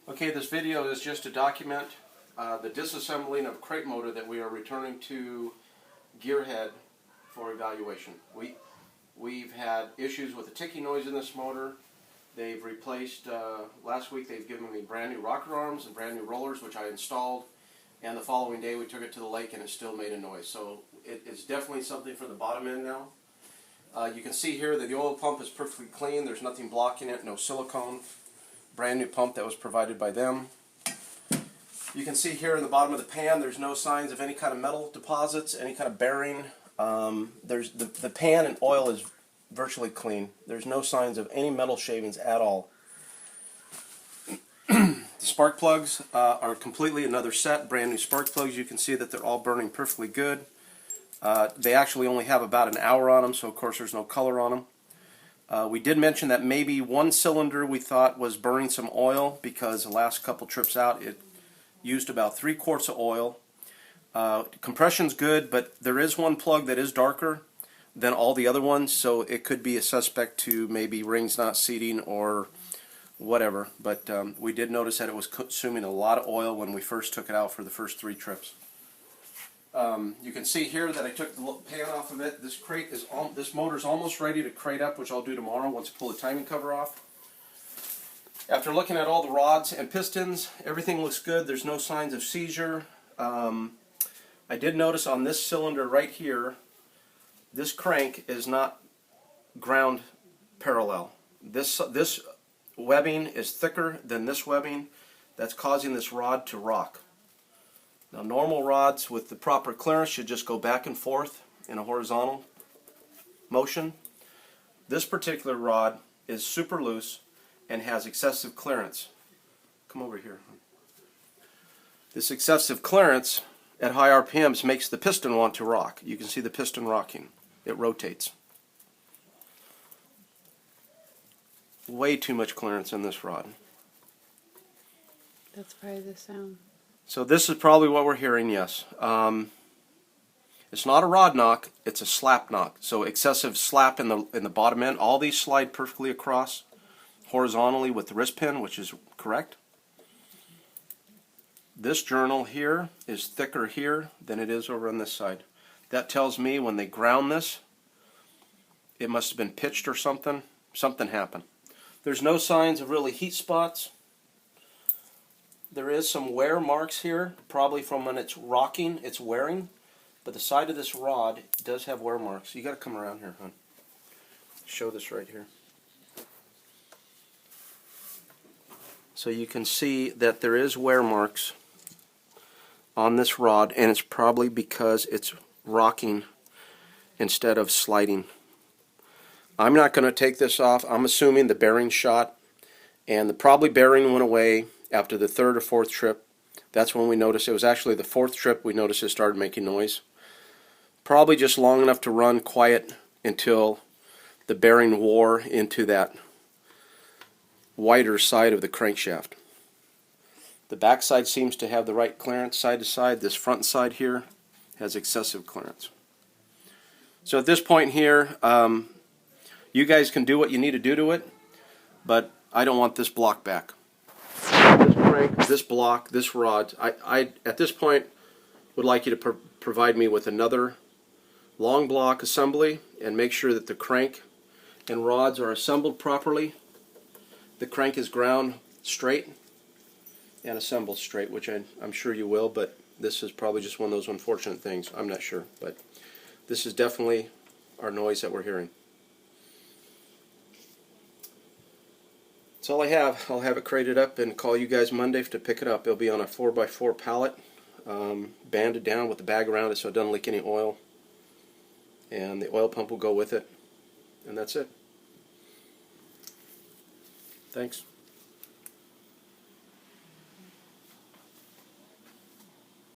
Okay, this video is just to document the disassembling of crate motor that we are returning to Gearhead for evaluation. We've had issues with the ticking noise in this motor. They've replaced, last week they've given me brand new rocker arms and brand new rollers, which I installed, and the following day we took it to the lake and it still made a noise. So it's definitely something for the bottom end now. You can see here that the oil pump is perfectly clean. There's nothing blocking it, no silicone. Brand new pump that was provided by them. You can see here in the bottom of the pan there's no signs of any kind of metal deposits, any kind of bearing. There's the pan and oil is virtually clean. There's no signs of any metal shavings at all. The spark plugs are completely another set, brand new spark plugs. You can see that they're all burning perfectly good. They actually only have about an hour on them, so of course there's no color on them. We did mention that maybe one cylinder we thought was burning some oil because the last couple trips out it used about 3 quarts of oil. Compression's good, but there is one plug that is darker than all the other ones, so it could be a suspect to maybe rings not seating or whatever. But we did notice that it was consuming a lot of oil when we first took it out for the first 3 trips. You can see here that I took the pan off of it. This crate is this motor is almost ready to crate up, which I'll do tomorrow once I pull the timing cover off. After looking at all the rods and pistons, everything looks good. There's no signs of seizure. I did notice on this cylinder right here, this crank is not ground parallel. This webbing is thicker than this webbing. That's causing this rod to rock. Now, normal rods with the proper clearance should just go back and forth in a horizontal motion. This particular rod is super loose and has excessive clearance. Come over here. This excessive clearance at high RPMs makes the piston want to rock. You can see the piston rocking. It rotates. Way too much clearance in this rod. That's probably the sound. So this is probably what we're hearing, yes. It's not a rod knock, it's a slap knock. So excessive slap in the bottom end. All these slide perfectly across horizontally with the wrist pin, which is correct. This journal here is thicker here than it is over on this side. That tells me when they ground this, it must have been pitched or something. Something happened. There's no signs of really heat spots. There is some wear marks here, probably from when it's rocking, it's wearing. But the side of this rod does have wear marks. You got to come around here, hon. Show this right here. So you can see that there is wear marks on this rod, and it's probably because it's rocking instead of sliding. I'm not going to take this off. I'm assuming the bearing shot, and the probably bearing went away after the 3rd or 4th trip. That's when we noticed. It was actually the 4th trip we noticed it started making noise. Probably just long enough to run quiet until the bearing wore into that wider side of the crankshaft. The back side seems to have the right clearance side to side. This front side here has excessive clearance. So at this point here, you guys can do what you need to do to it, but I don't want this block back. This crank, this block, this rod, I at this point would like you to provide me with another long block assembly and make sure that the crank and rods are assembled properly. The crank is ground straight and assembled straight, which I'm sure you will, but this is probably just one of those unfortunate things. I'm not sure, but this is definitely our noise that we're hearing. That's all I have. I'll have it crated up and call you guys Monday to pick it up. It'll be on a 4x4 pallet, banded down with the bag around it so it doesn't leak any oil. And the oil pump will go with it. And that's it. Thanks.